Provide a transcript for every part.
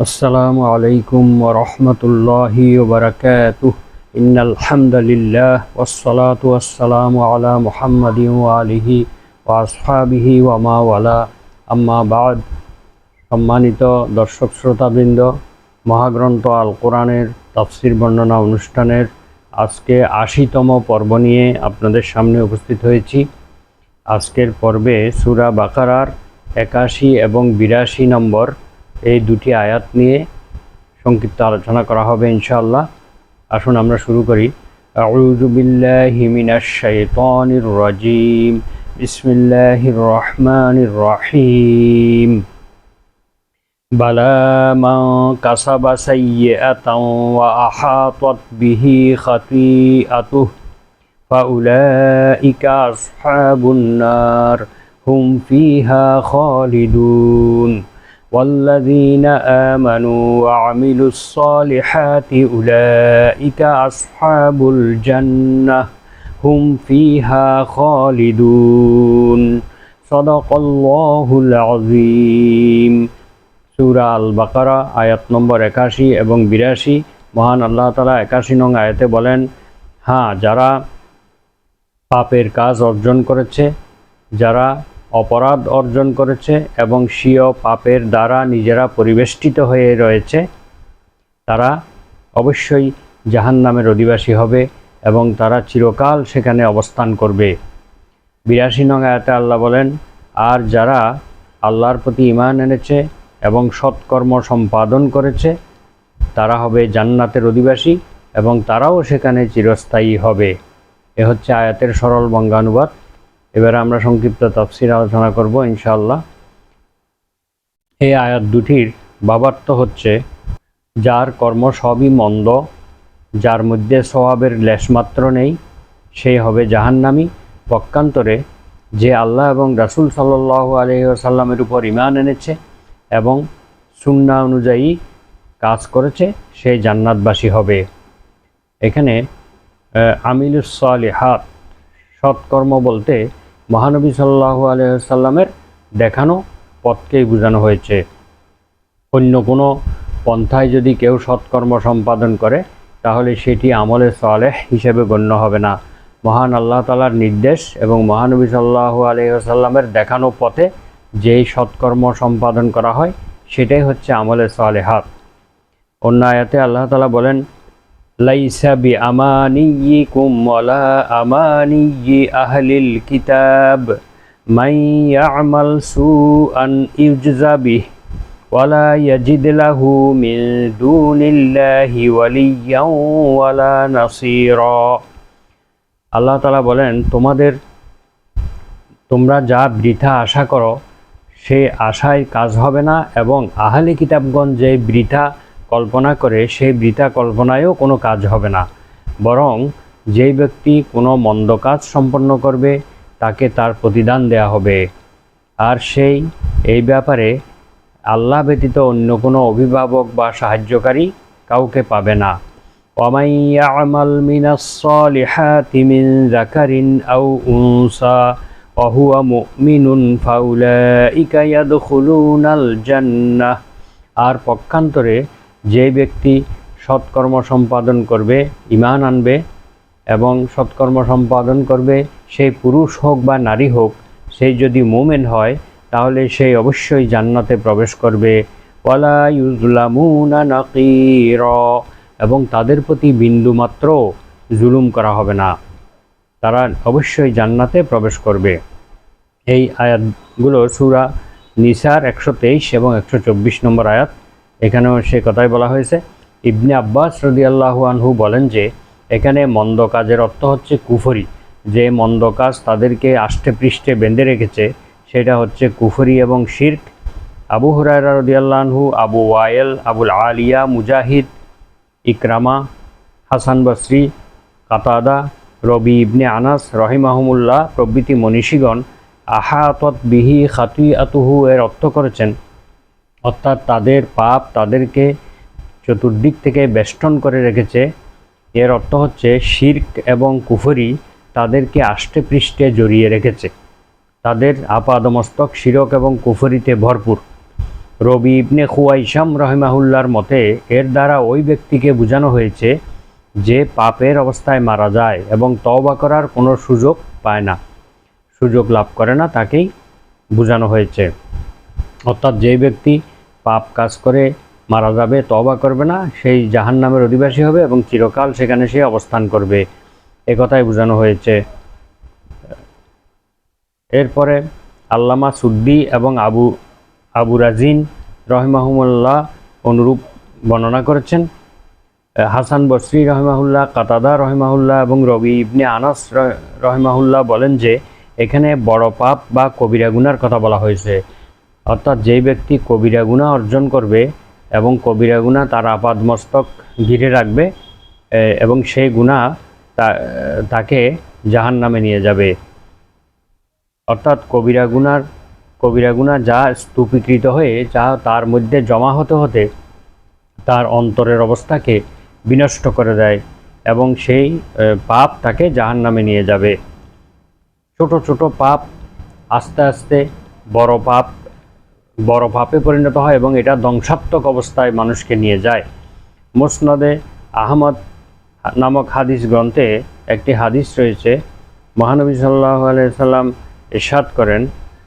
আসসালামু আলাইকুম ওয়া রাহমাতুল্লাহি ওয়া বারাকাতুহু ইন্নাল হামদালিল্লাহ ওয়াসসালাতু ওয়াসসালামু আলা মুহাম্মাদিন ওয়া আলিহি ওয়া আসহাবিহি ওয়া মা ওয়ালা আম্মা বাদ। সম্মানিত দর্শক শ্রোতাবৃন্দ, মহাগ্রন্থ আল কোরআনের তাফসির বর্ণনা অনুষ্ঠানের আজকে ৮০তম পর্ব নিয়ে আপনাদের সামনে উপস্থিত হয়েছি। আজকের পর্বে সূরা বাকারার ৮১ এবং ৮২ নম্বর এই দুটি আয়াত নিয়ে সংক্ষিপ্ত আলোচনা করা হবে ইনশাআল্লাহ। আসুন আমরা শুরু করি। আউযু বিল্লাহি মিনাশ শাইতানির রাজিম। বিসমিল্লাহির রহমানির রহিম। বালা মান কাসাবা সাইয়্যাতান ওয়া আহাতাত বিহি খাতিআতুহু ফাউলাইকা আসহাবুন নার হুম ফিহা খালিদুন والذين آمنوا وعملوا الصالحات أولئك أصحاب الجنة هم فيها خالدون صدق الله العظيم। সূরা আল বাকারা আয়াত নম্বর ৮১ এবং ৮২। মহান আল্লাহ তাআলা ৮১ নং আয়াতে বলেন, যারা পাপের কাজ অর্জন করেছে, যারা অপরাধ অর্জন করেছে এবং স্বীয় পাপের দ্বারা নিজেরা পরিবেষ্টিত হয়ে রয়েছে, তারা অবশ্যই জাহান্নামের অধিবাসী হবে এবং তারা চিরকাল সেখানে অবস্থান করবে। ৮২ নং আয়াতে আল্লাহ বলেন, আর যারা আল্লাহর প্রতি ঈমান এনেছে এবং সৎকর্ম সম্পাদন করেছে তারা হবে জান্নাতের অধিবাসী এবং তারাও সেখানে চিরস্থায়ী হবে। এ হচ্ছে আয়াতের সরল বঙ্গানুবাদ। এবারে আমরা সংক্ষিপ্ত তাফসীর আলোচনা করব ইনশাআল্লাহ। এই আয়াত দুটির ভাবার্থ হচ্ছে, যার কর্ম সবই মন্দ, যার মধ্যে সওয়াবের লেশমাত্র নেই, সেই হবে জাহান্নামী। পক্ষান্তরে যে আল্লাহ এবং রাসূল সাল্লাল্লাহু আলাইহি ওয়াসাল্লামের উপর ঈমান এনেছে এবং সুন্নাহ অনুযায়ী কাজ করেছে, সেই জান্নাতবাসী হবে। এখানে আমিলুস সালিহাত, সৎকর্ম বলতে মহানবী সাল্লাল্লাহু আলাইহি ওয়াসাল্লামের দেখানো পথকেই বোঝানো হয়েছে। অন্য কোনো পন্থায় যদি কেউ সৎকর্ম সম্পাদন করে তাহলে সেটি আমলে সালেহ হিসেবে গণ্য হবে না। মহান আল্লাহ তাআলার নির্দেশ এবং মহানবী সাল্লাল্লাহু আলাইহি ওয়াসাল্লামের দেখানো পথে যেই সৎকর্ম সম্পাদন করা হয় সেটাই হচ্ছে আমলে সালেহাত। অন্য আয়াতে আল্লাহ তাআলা বলেন, লাইসা বিআমানিয়িকুম ওয়ালা আমানিয়্যি আহলিল কিতাব মান ইয়া'মাল সুআন ইউজযা বিহি ওয়ালা ইয়াজিদ লাহু মিন দুনিল্লাহি ওয়ালিয়্যান ওয়ালা নাসীরা। আল্লাহ তাআলা বলেন, তোমরা যা বৃথা আশা করো সে আশায় কাজ হবে না, এবং আহলে কিতাবগণ যে বৃথা কল্পনা করে সেই বৃথা কল্পনায়ও কোনো কাজ হবে না। বরং যেই ব্যক্তি কোনো মন্দ কাজ সম্পন্ন করবে তাকে তার প্রতিদান দেয়া হবে, আর সেই এই ব্যাপারে আল্লাহ ব্যতীত অন্য কোনো অভিভাবক বা সাহায্যকারী কাউকে পাবে না। ওয়ামান ইয়া'মাল মিনাস সালিহাতি মিন যাকারিন আও উনসা ওয়া হুয়া মুমিনুন ফাউলাইকা ইয়াদখুলুনাল জান্নাহ। আর পক্ষান্তরে যে ব্যক্তি সৎকর্ম সম্পাদন করবে, ঈমান আনবে এবং সৎকর্ম সম্পাদন করবে, সেই পুরুষ হোক বা নারী হোক, সেই যদি মুমিন হয় তাহলে সেই অবশ্যই জান্নাতে প্রবেশ করবে। ওয়ালা ইউযলামুনা নাকিরা, এবং তাদের প্রতি বিন্দুমাত্র জুলুম করা হবে না, তারা অবশ্যই জান্নাতে প্রবেশ করবে। এই আয়াতগুলো সূরা নিসার ১২৩ এবং ১২৪ নম্বর আয়াত। এখানেও সে কথাই বলা হয়েছে। ইবনে আব্বাস রাদিয়াল্লাহু আনহু বলেন যে এখানে মন্দ কাজের অর্থ হচ্ছে কুফরি। যে মন্দ কাজ তাদেরকে আষ্টে পৃষ্ঠে বেঁধে রেখেছে সেটা হচ্ছে কুফরি এবং শিরক। আবু হুরায়রা রাদিয়াল্লাহু আনহু, আবু ওয়াইল, আবুল আলিয়া, মুজাহিদ, ইকরামা, হাসান বসরি, কাতাদা, রবি ইবনে আনাস রহিমাহুমুল্লাহ প্রভৃতি মনীষীগণ আহাতত বিহি খাতিআতুহু এর অর্থ করেছেন, অর্থাৎ তাদের পাপ তাদেরকে চতুর্দিক থেকে বেষ্টন করে রেখেছে। এর অর্থ হচ্ছে শিরক এবং কুফরি তাদেরকে আষ্টে পৃষ্ঠে জড়িয়ে রেখেছে, তাদের আপাদমস্তক শিরক এবং কুফরিতে ভরপুর। রবি ইবনে খুয়াইশাম রহিমাহুল্লার মতে এর দ্বারা ওই ব্যক্তিকে বোঝানো হয়েছে যে পাপের অবস্থায় মারা যায় এবং তওবা করার কোনো সুযোগ পায় না, সুযোগ লাভ করে না, তাকেই বোঝানো হয়েছে। অর্থাৎ যে ব্যক্তি পাপ কাজ করে মারা যাবে, তওবা করবে না, সেই জাহান্নামের অধিবাসী হবে এবং চিরকাল সেখানে সে অবস্থান করবে, একথাই বোঝানো হয়েছে। এরপরে আল্লামা সুদ্দি এবং আবু রাজিন রহিমাহুল্লাহ অনুরূপ বর্ণনা করেছেন। হাসান বসরি রহিমাহুল্লাহ, কাতাদা রহিমাহুল্লাহ এবং রবি ইবনে আনাস রহিমাহুল্লাহ বলেন যে এখানে বড় পাপ বা কবিরা গুনার কথা বলা হয়েছে। অর্থাৎ যেই ব্যক্তি কবিরা গুনাহ অর্জন করবে এবং কবিরা গুনাহ তার আপাদমস্তক ঘিরে রাখবে এবং সেই গুনাহ তাকে জাহান্নামে নিয়ে যাবে। অর্থাৎ কবিরা গুনাহ যা স্তূপীকৃত হয়ে যা তার মধ্যে জমা হতে হতে তার অন্তরের অবস্থাকে বিনষ্ট করে দেয় এবং সেই পাপ তাকে জাহান্নামে নিয়ে যাবে। ছোট ছোট পাপ আস্তে আস্তে বড় পাপে পরিণত হয় এবং এটা ধ্বংসাত্মক অবস্থায় মানুষকে নিয়ে যায়। মুসনাদে আহমদ নামক হাদিস গ্রন্থে একটি হাদিস রয়েছে। মহানবী সাল্লাল্লাহু আলাইহি সাল্লাম ইরশাদ করেন,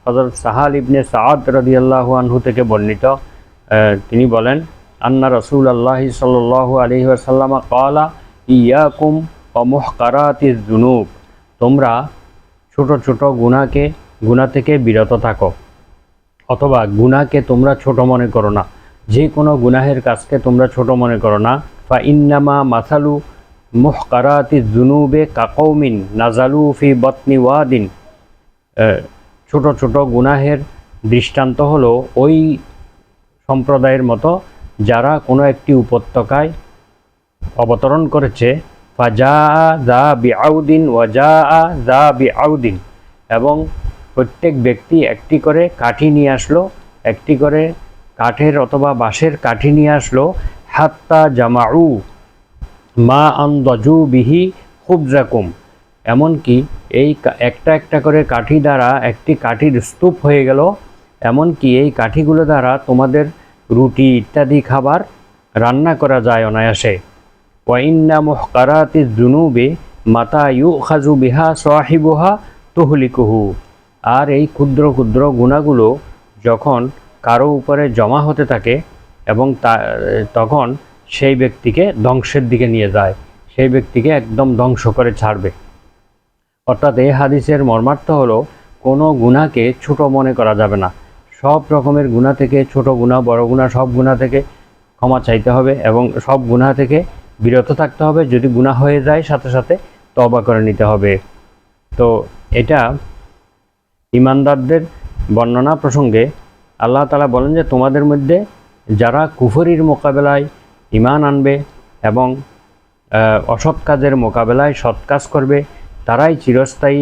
হযরত সাহাল ইবনে সাআদ রাদিয়াল্লাহু আনহু থেকে বর্ণিত, তিনি বলেন, আন্না রাসূলুল্লাহি সাল্লাল্লাহু আলাইহি ওয়াসাল্লাম ক্বালা ইয়াকুম ওয়া মুহকারাতিজ যুনুব, তোমরা ছোট ছোট গুনাহ থেকে বিরত থাকো, অথবা গুনাহকে তোমরা ছোট মনে করো না, যে কোনো গুনাহের কাজকে তোমরা ছোট মনে করো না। ফা ইন্নামা মাসালু মুহকারাতিজ যুনুবে কাকৌমিন নাজালু ফি বতনি ওয়াদিন, ছোট ছোট গুনাহের দৃষ্টান্ত হলো ওই সম্প্রদায়ের মতো যারা কোনো একটি উপত্যকায় অবতরণ করেছে। ফাজা যা বিআউদিন ওয়াজা যা বিআউদিন, এবং প্রত্যেক ব্যক্তি একটি করে কাঠি নিয়ে আসলো, একটি করে কাঠের অথবা বাঁশের কাঠি নিয়ে আসলো। হাত্তা জামাউ মা আনদাজু বিহি খুবজাকুম, এমনকি এই একটা একটা করে কাঠি দ্বারা একটি কাঠির স্তূপ হয়ে গেল, এমনকি এই কাঠিগুলো দ্বারা তোমাদের রুটি ইত্যাদি খাবার রান্না করা যায় অনায়াসে। ওয়া ইন্না মুহকারাতিজ যুনুবে মাতা ইউখাযু বিহা সাহিবুহা তুহলিকুহু, আর এই ক্ষুদ্র ক্ষুদ্র গুনাহগুলো যখন কারো উপরে জমা হতে থাকে এবং তখন সেই ব্যক্তিকে ধ্বংসের দিকে নিয়ে যায়, সেই ব্যক্তিকে একদম ধ্বংস করে ছাড়বে। অর্থাৎ এই হাদিসের মর্মার্থ হলো কোনো গুনাহকে ছোট মনে করা যাবে না। সব রকমের গুনাহ থেকে, ছোট গুনাহ বড় গুনাহ, সব গুনাহ থেকে ক্ষমা চাইতে হবে এবং সব গুনাহ থেকে বিরত থাকতে হবে। যদি গুনাহ হয়ে যায় সাথে সাথে তওবা করে নিতে হবে। তো এটা ঈমানদারদের বর্ণনা প্রসঙ্গে আল্লাহ তাআলা বলেন যে তোমাদের মধ্যে যারা কুফরির মোকাবেলায় ঈমান আনবে এবং অসৎ কাজের মোকাবেলায় সৎ কাজ করবে, তারাই চিরস্থায়ী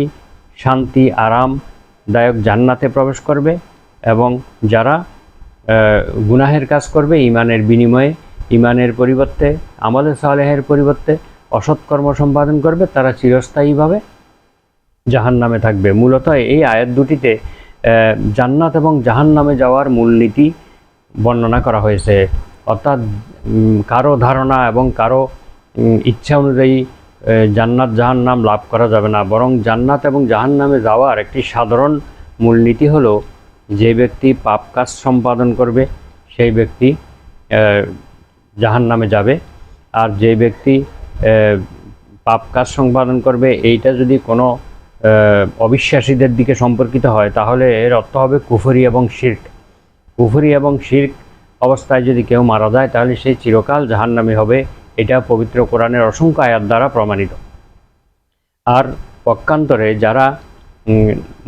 শান্তি আরামদায়ক জান্নাতে প্রবেশ করবে, এবং যারা গুনাহের কাজ করবে ঈমানের বিনিময়ে, ঈমানের পরিবর্তে, আমলে সালেহের পরিবর্তে অসৎ কর্ম সম্পাদন করবে, তারা চিরস্থায়ীভাবে জাহান্নামে থাকবে। মূলত এই আয়াত দুটিতে জান্নাত এবং জাহান্নামে যাওয়ার মূলনীতি বর্ণনা করা হয়েছে। অর্থাৎ কারো ধারণা এবং কারো ইচ্ছা অনুযায়ী জান্নাত জাহান্নাম লাভ করা যাবে না, বরং জান্নাত এবং জাহান্নামে যাওয়ার একটি সাধারণ মূলনীতি হলো যে ব্যক্তি পাপ কাজ সম্পাদন করবে সেই ব্যক্তি জাহান্নামে যাবে, আর যে ব্যক্তি পাপ কাজ সম্পাদন করবে এইটা যদি কোনো অবিশ্বাসীদের দিকে সম্পর্কিত হয় তাহলে এর অর্থ হবে কুফরি এবং শিরক। কুফরি এবং শিরক অবস্থায় যদি কেউ মারা যায় তাহলে সেই চিরকাল জাহান্নামী হবে। এটা পবিত্র কোরআনের অসংখ্য আয়াত দ্বারা প্রমাণিত। আর পক্ষান্তরে যারা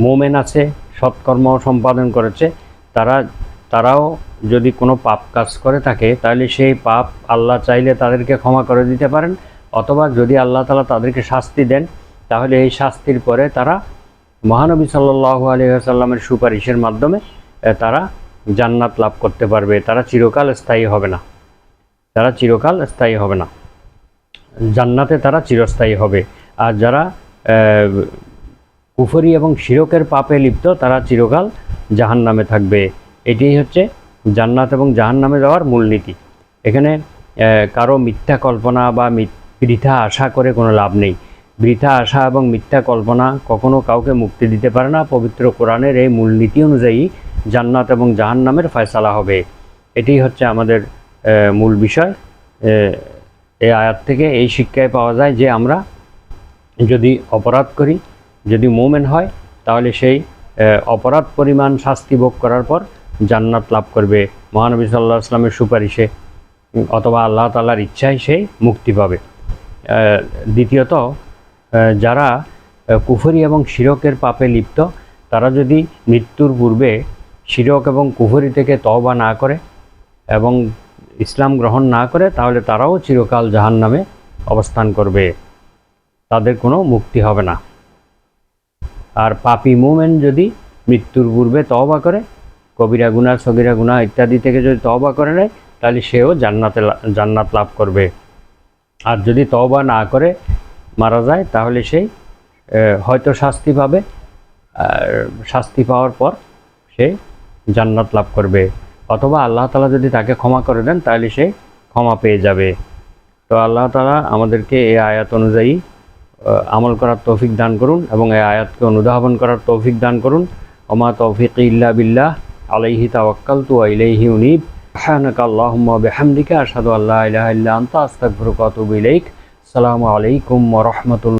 মুমিন আছে, সৎকর্ম সম্পাদন করেছে, তারাও যদি কোনো পাপ কাজ করে থাকে তাহলে সেই পাপ আল্লাহ চাইলে তাদেরকে ক্ষমা করে দিতে পারেন, অথবা যদি আল্লাহ তাআলা তাদেরকে শাস্তি দেন তাহলে এই শাস্তির পরে তারা মহানবী সাল্লাল্লাহু আলাইহি ওয়াসাল্লামের সুপারিশের মাধ্যমে তারা জান্নাত লাভ করতে পারবে। তারা চিরকাল স্থায়ী হবে না, জান্নাতে তারা চিরস্থায়ী হবে। আর যারা কুফরি এবং শিরকের পাপে লিপ্ত তারা চিরকাল জাহান্নামে থাকবে। এটাই হচ্ছে জান্নাত এবং জাহান্নামে যাওয়ার মূলনীতি। এখানে কারো মিথ্যা কল্পনা বা বৃথা আশা করে কোনো লাভ নেই। বৃথা আশা এবং মিথ্যা কল্পনা কখনো কাউকে মুক্তি দিতে পারে না। পবিত্র কোরআনের এই মূলনীতি অনুযায়ী জান্নাত এবং জাহান্নামের ফয়সালা হবে। এটি হচ্ছে আমাদের মূল বিষয়। এই আয়াত থেকে এই শিক্ষায় পাওয়া যায় যে আমরা যদি অপরাধ করি, যদি মুমিন হয়, তাহলে সেই অপরাধ পরিমাণ শাস্তি ভোগ করার পর জান্নাত লাভ করবে মহানবী সাল্লাল্লাহু আলাইহি ওয়াসাল্লামের সুপারিশে, অথবা আল্লাহ তাআলার ইচ্ছায় সে মুক্তি পাবে। দ্বিতীয়ত, যারা কুফরি এবং শিরকের পাপে লিপ্ত, তারা যদি মৃত্যুর পূর্বে শিরক এবং কুফরি থেকে তওবা না করে এবং ইসলাম গ্রহণ না করে, তাহলে তারাও চিরকাল জাহান্নামে অবস্থান করবে, তাদের কোনো মুক্তি হবে না। আর পাপী মুমিন যদি মৃত্যুর পূর্বে তওবা করে, কবিরা গুনাহ, সগীরা গুনাহ ইত্যাদি থেকে যদি তওবা করে নেয়, তাহলে সেও জান্নাত লাভ করবে। আর যদি তওবা না করে মারা যায়, তাহলে সেই হয়তো শাস্তি পাবে, আর শাস্তি পাওয়ার পর সে জান্নাত লাভ করবে, অথবা আল্লাহ তাআলা যদি তাকে ক্ষমা করে দেন, তাহলে সে ক্ষমা পেয়ে যাবে। তো আল্লাহ তাআলা আমাদেরকে এই আয়াত অনুযায়ী আমল করার তৌফিক দান করুন এবং এই আয়াতকে অনুধাবন করার তৌফিক দান করুন। ওমা তৌফিকি ইল্লা বিল্লাহ, আলাইহি তাওয়াক্কালতু ওয়া ইলাইহি উনীব। সুবহানাকা আল্লাহুম্মা ওয়া বিহামদিকা, আশহাদু আল্লা ইলাহা ইল্লা আনতা, আস্তাগফিরুকা ওয়া আতুবু ইলাইক। আসসালামু আলাইকুম ওয়া রাহমাতুল্লাহ।